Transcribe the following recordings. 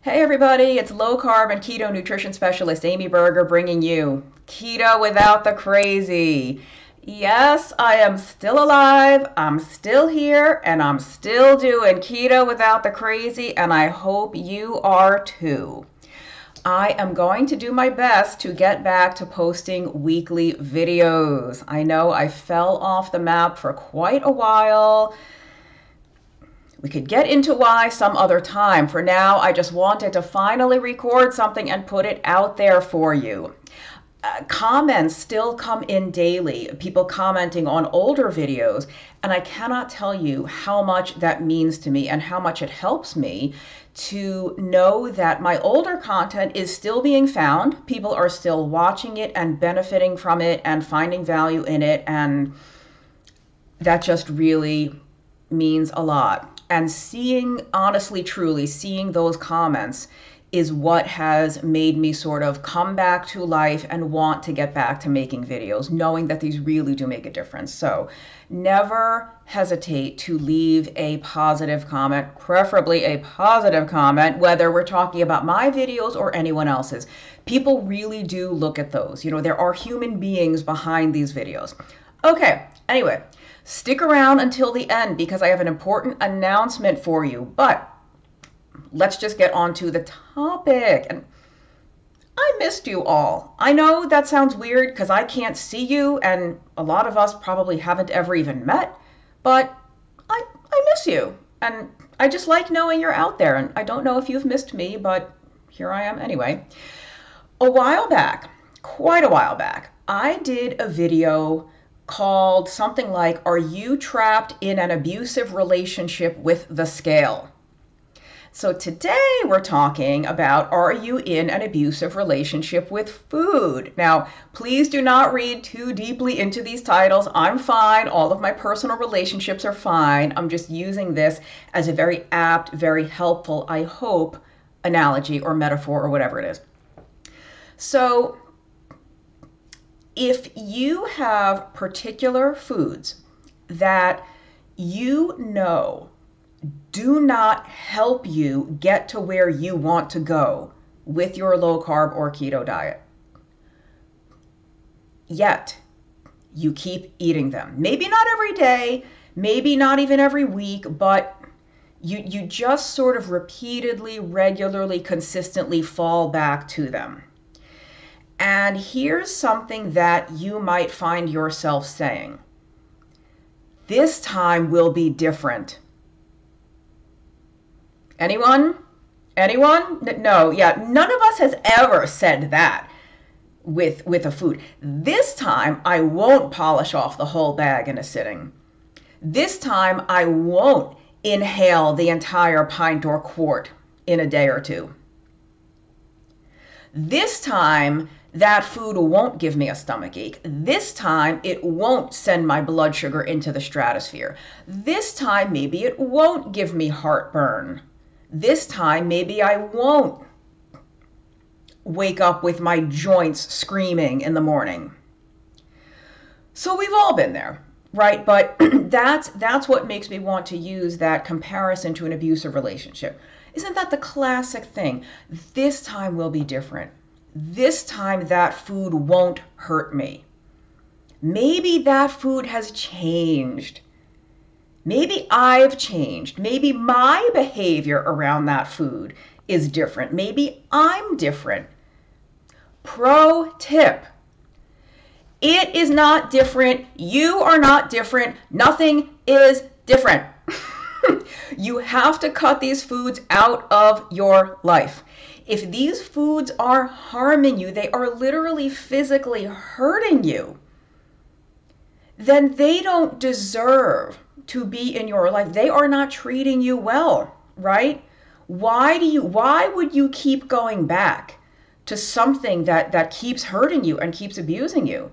Hey everybody, it's low carb and keto nutrition specialist Amy Berger bringing you Keto Without the Crazy. Yes, I am still alive, I'm still here, and I'm still doing keto without the crazy, and I hope you are too. I am going to do my best to get back to posting weekly videos. I know I fell off the map for quite a while. We could get into why some other time. For now, I just wanted to finally record something and put it out there for you. Comments still come in daily, people commenting on older videos, and I cannot tell you how much that means to me and how much it helps me to know that my older content is still being found. People are still watching it and benefiting from it and finding value in it, and that just really means a lot. And seeing, honestly, truly seeing those comments is what has made me sort of come back to life and want to get back to making videos, knowing that these really do make a difference. So never hesitate to leave a positive comment, preferably a positive comment, whether we're talking about my videos or anyone else's. People really do look at those. You know, there are human beings behind these videos. Okay, anyway. Stick around until the end because I have an important announcement for you. But let's just get on to the topic. And I missed you all. I know that sounds weird because I can't see you, and a lot of us probably haven't ever even met, but I miss you. And I just like knowing you're out there. And I don't know if you've missed me, but here I am anyway. A while back, quite a while back, I did a video called something like, "Are you trapped in an abusive relationship with the scale?" So today we're talking about, are you in an abusive relationship with food? Now, please do not read too deeply into these titles. I'm fine. All of my personal relationships are fine. I'm just using this as a very apt, very helpful, I hope, analogy or metaphor or whatever it is. So if you have particular foods that you know do not help you get to where you want to go with your low carb or keto diet, yet you keep eating them, maybe not every day, maybe not even every week, but you just sort of repeatedly, regularly, consistently fall back to them. And here's something that you might find yourself saying. This time will be different. Anyone? Anyone? No, yeah, none of us has ever said that with a food. This time I won't polish off the whole bag in a sitting. This time I won't inhale the entire pint or quart in a day or two. This time that food won't give me a stomach ache. This time, it won't send my blood sugar into the stratosphere. This time, maybe it won't give me heartburn. This time, maybe I won't wake up with my joints screaming in the morning. So we've all been there, right? But that's what makes me want to use that comparison to an abusive relationship. Isn't that the classic thing? This time will be different. This time that food won't hurt me. Maybe that food has changed. Maybe I've changed. Maybe my behavior around that food is different. Maybe I'm different. Pro tip. It is not different. You are not different. Nothing is different. You have to cut these foods out of your life. If these foods are harming you, they are literally physically hurting you, then they don't deserve to be in your life. They are not treating you well, right? Why would you keep going back to something that keeps hurting you and keeps abusing you?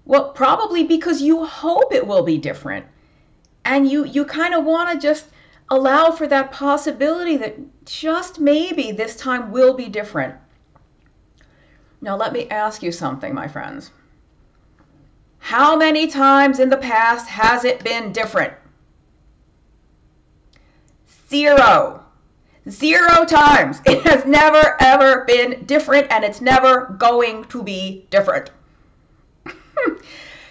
Well, probably because you hope it will be different. And you kind of want to just allow for that possibility that just maybe this time will be different. Now, let me ask you something, my friends. How many times in the past has it been different? 0. 0 times. It has never, ever been different, and it's never going to be different.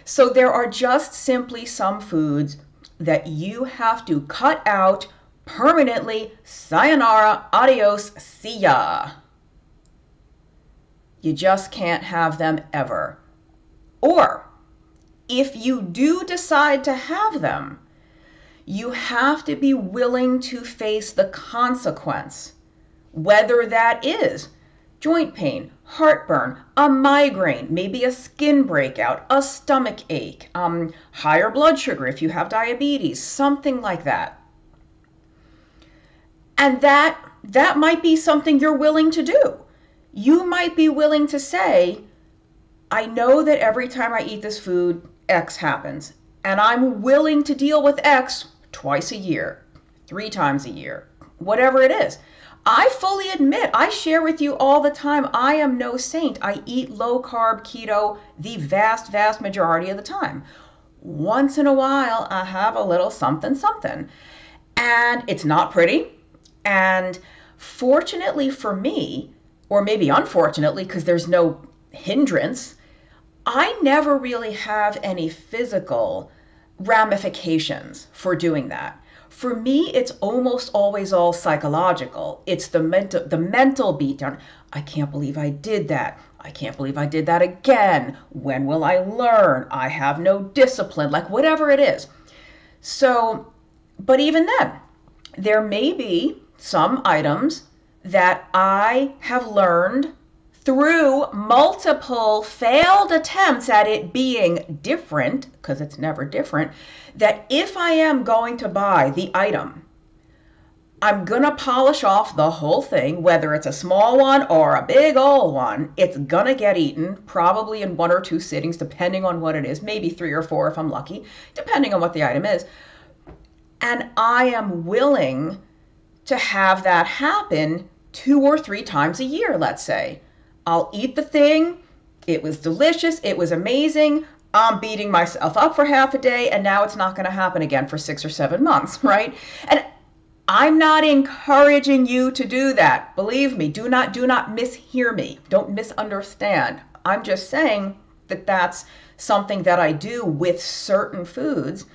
So there are just simply some foods that you have to cut out permanently. Sayonara, adios, see ya. You just can't have them ever. Or if you do decide to have them, you have to be willing to face the consequence, whether that is joint pain, heartburn, a migraine, maybe a skin breakout, a stomach ache, higher blood sugar if you have diabetes, something like that. And that might be something you're willing to do. You might be willing to say, I know that every time I eat this food, X happens, and I'm willing to deal with X twice a year, 3 times a year, whatever it is. I fully admit, I share with you all the time, I am no saint. I eat low carb keto the vast, vast majority of the time. Once in a while, I have a little something, something. And it's not pretty. And fortunately for me, or maybe unfortunately, because there's no hindrance, I never really have any physical ramifications for doing that. For me, it's almost always all psychological. It's the mental beatdown. I can't believe I did that. I can't believe I did that again. When will I learn? I have no discipline, like whatever it is. So, but even then, there may be some items that I have learned through multiple failed attempts at it being different, because it's never different, that if I am going to buy the item, I'm going to polish off the whole thing, whether it's a small one or a big old one. It's going to get eaten, probably in 1 or 2 sittings, depending on what it is, maybe 3 or 4 if I'm lucky, depending on what the item is. And I am willing to have that happen 2 or 3 times a year, let's say. I'll eat the thing. It was delicious. It was amazing. I'm beating myself up for half a day, and now it's not going to happen again for 6 or 7 months, right? And I'm not encouraging you to do that. Believe me, do not mishear me. Don't misunderstand. I'm just saying that that's something that I do with certain foods.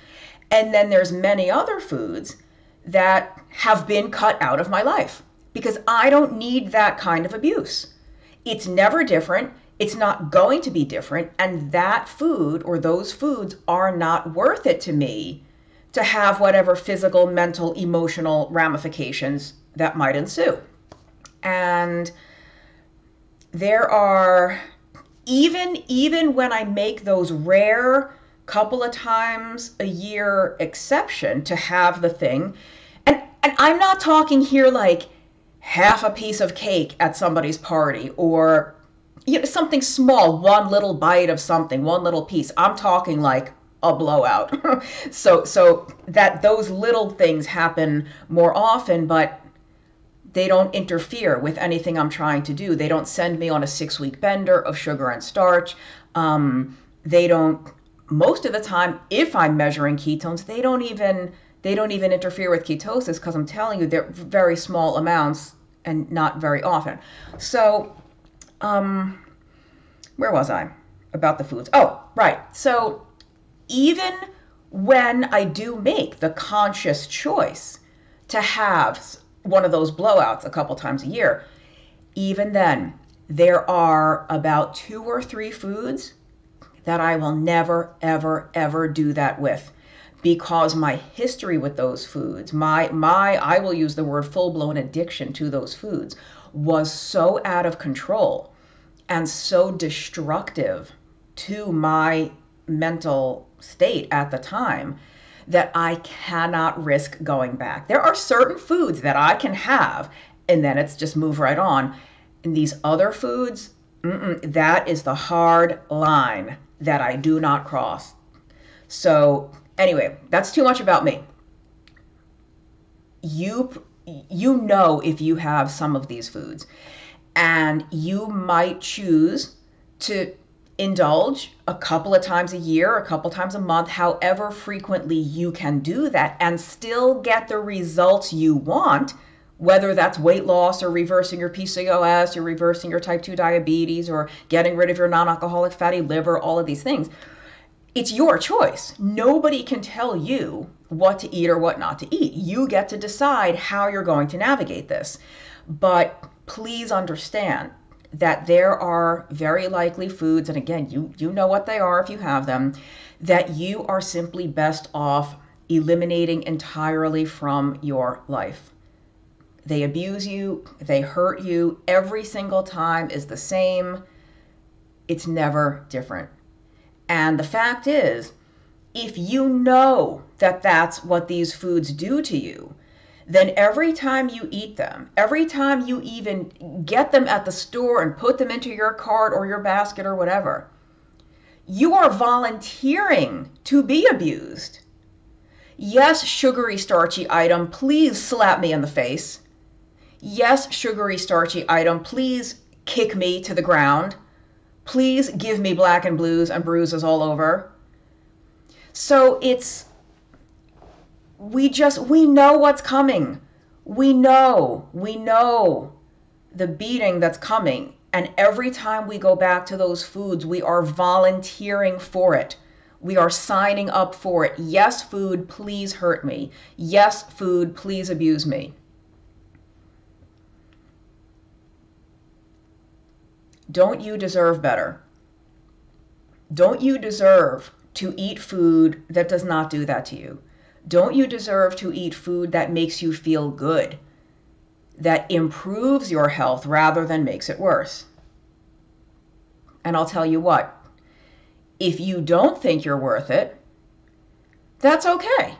And then there's many other foods that have been cut out of my life because I don't need that kind of abuse. It's never different. It's not going to be different. And that food or those foods are not worth it to me to have whatever physical, mental, emotional ramifications that might ensue. And there are, even when I make those rare couple of times a year exception to have the thing, and I'm not talking here like half a piece of cake at somebody's party or something small, one little bite of something, one little piece. I'm talking like a blowout. so that those little things happen more often, but they don't interfere with anything I'm trying to do. They don't send me on a 6-week bender of sugar and starch. They don't, most of the time, if I'm measuring ketones, they don't even interfere with ketosis, because I'm telling you, they're very small amounts and not very often. So, where was I? About the foods. Oh, right. So even when I do make the conscious choice to have one of those blowouts a couple times a year, even then, there are about 2 or 3 foods that I will never, ever, ever do that with, because my history with those foods, I will use the word full-blown addiction to those foods, was so out of control and so destructive to my mental state at the time that I cannot risk going back. There are certain foods that I can have and then it's just move right on. And these other foods, that is the hard line that I do not cross. So anyway, that's too much about me. You know if you have some of these foods, and you might choose to indulge a couple of times a year, a couple times a month, however frequently you can do that and still get the results you want whether that's weight loss or reversing your PCOS or reversing your type 2 diabetes or getting rid of your non-alcoholic fatty liver, all of these things. It's your choice. Nobody can tell you what to eat or what not to eat. You get to decide how you're going to navigate this. But please understand that there are very likely foods, and again, you know what they are if you have them, that you are simply best off eliminating entirely from your life. They abuse you, they hurt you, every single time is the same. It's never different. And the fact is, if you know that that's what these foods do to you, then every time you eat them, every time you even get them at the store and put them into your cart or your basket or whatever, you are volunteering to be abused. Yes, sugary, starchy item, please slap me in the face. Yes, sugary, starchy item, please kick me to the ground. Please give me black and blues and bruises all over. So we know what's coming. We know the beating that's coming. And every time we go back to those foods, we are volunteering for it. We are signing up for it. Yes, food, please hurt me. Yes, food, please abuse me. Don't you deserve better? Don't you deserve to eat food that does not do that to you? Don't you deserve to eat food that makes you feel good, that improves your health rather than makes it worse? And I'll tell you what, if you don't think you're worth it, that's okay.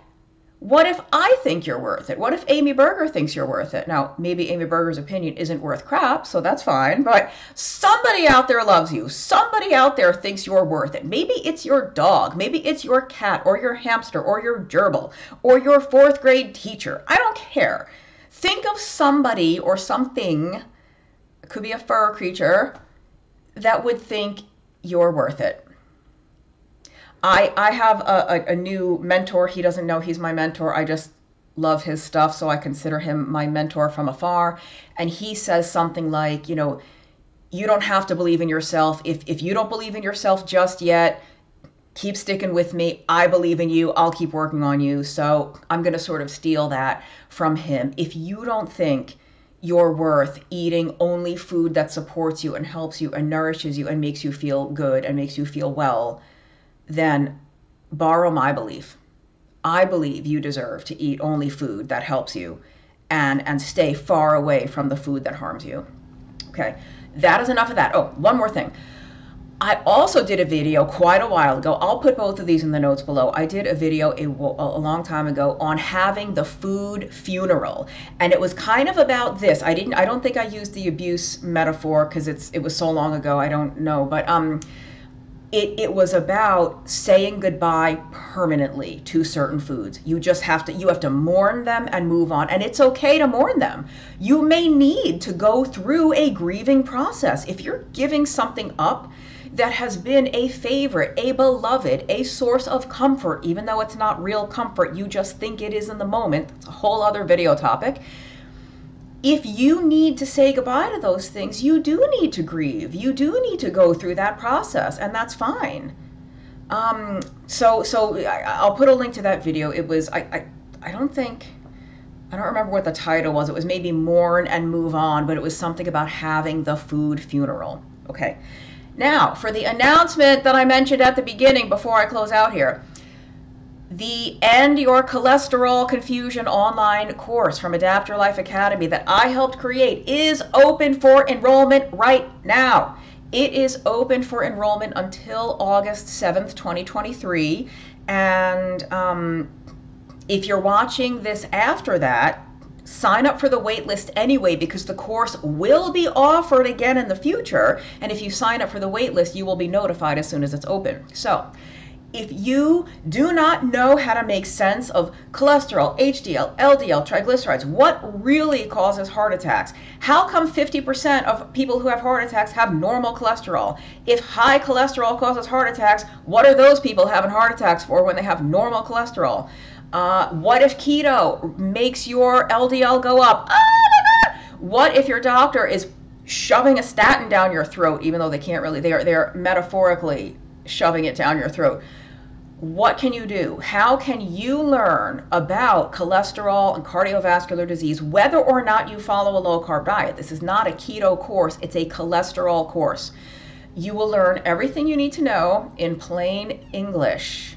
What if I think you're worth it? What if Amy Berger thinks you're worth it? Now, maybe Amy Berger's opinion isn't worth crap, so that's fine, but somebody out there loves you. Somebody out there thinks you're worth it. Maybe it's your dog. Maybe it's your cat or your hamster or your gerbil or your 4th grade teacher. I don't care. Think of somebody or something, it could be a fur creature, that would think you're worth it. I have a new mentor. He doesn't know he's my mentor. I just love his stuff, so I consider him my mentor from afar. And he says something like, you don't have to believe in yourself. If you don't believe in yourself just yet, keep sticking with me. I believe in you. I'll keep working on you. So I'm going to sort of steal that from him. If you don't think you're worth eating only food that supports you and helps you and nourishes you and makes you feel good and makes you feel well, then borrow my belief. I believe you deserve to eat only food that helps you and stay far away from the food that harms you. Okay, that is enough of that. Oh, one more thing. I also did a video quite a while ago. I'll put both of these in the notes below. I did a video a long time ago on having the food funeral. And it was kind of about this. I don't think I used the abuse metaphor because it was so long ago. I don't know. But it was about saying goodbye permanently to certain foods. You have to mourn them and move on. And it's okay to mourn them. You may need to go through a grieving process. If you're giving something up that has been a favorite, a beloved, a source of comfort, even though it's not real comfort, you just think it is in the moment. It's a whole other video topic. If you need to say goodbye to those things, you do need to grieve. You do need to go through that process, and that's fine. So I'll put a link to that video. It was, I don't remember what the title was. It was maybe Mourn and Move On, but it was something about having the food funeral. Okay. Now, for the announcement that I mentioned at the beginning before I close out here, the End Your Cholesterol Confusion online course from Adapt Your Life Academy that I helped create is open for enrollment right now. It is open for enrollment until August 7th, 2023. And if you're watching this after that, sign up for the wait list anyway, because the course will be offered again in the future. And if you sign up for the wait list, you will be notified as soon as it's open. So if you do not know how to make sense of cholesterol, HDL, LDL, triglycerides, what really causes heart attacks? How come 50% of people who have heart attacks have normal cholesterol? If high cholesterol causes heart attacks, what are those people having heart attacks for when they have normal cholesterol? What if keto makes your LDL go up? What if your doctor is shoving a statin down your throat, even though they can't really, they're metaphorically shoving it down your throat? What can you do? How can you learn about cholesterol and cardiovascular disease, whether or not you follow a low-carb diet? This is not a keto course, it's a cholesterol course. You will learn everything you need to know in plain English.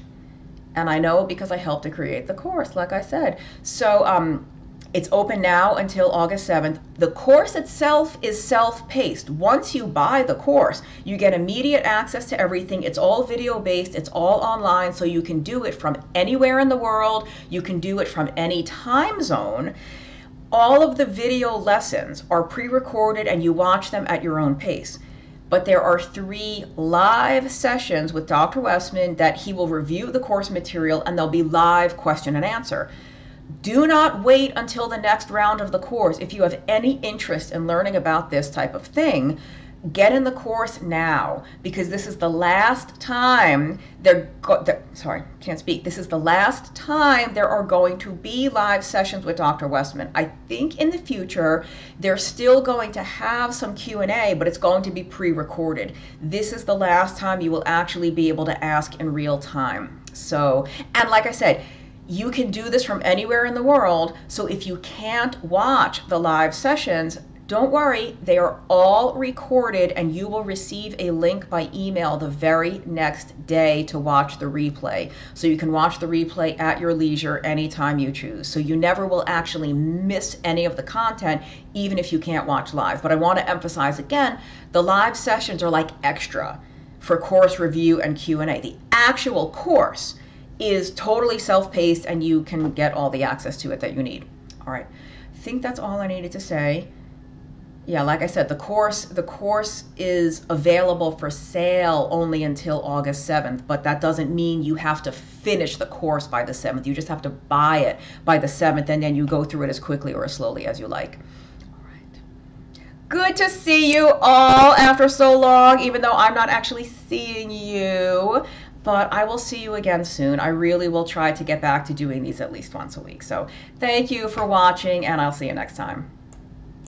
And I know because I helped to create the course, like I said. So it's open now until August 7th. The course itself is self-paced. Once you buy the course, you get immediate access to everything. It's all video-based. It's all online, so you can do it from anywhere in the world. You can do it from any time zone. All of the video lessons are pre-recorded, and you watch them at your own pace. But there are 3 live sessions with Dr. Westman that he will review the course material, and there'll be live question and answer. Do not wait until the next round of the course. If you have any interest in learning about this type of thing, get in the course now, because this is the last time This is the last time there are going to be live sessions with Dr. Westman. I think in the future they're still going to have some Q&A, but it's going to be pre-recorded. This is the last time you will actually be able to ask in real time. So, and like I said, you can do this from anywhere in the world. So if you can't watch the live sessions, don't worry, they are all recorded, and you will receive a link by email the very next day to watch the replay. So you can watch the replay at your leisure anytime you choose. So you never will actually miss any of the content, even if you can't watch live. But I want to emphasize again, the live sessions are like extra for course review and Q&A. The actual course is totally self-paced, and you can get all the access to it that you need. All right, I think that's all I needed to say. Yeah, like I said, the course is available for sale only until August 7th, but that doesn't mean you have to finish the course by the 7th. You just have to buy it by the 7th, and then you go through it as quickly or as slowly as you like. All right. Good to see you all after so long, even though I'm not actually seeing you. But I will see you again soon. I really will try to get back to doing these at least once a week. So thank you for watching, and I'll see you next time.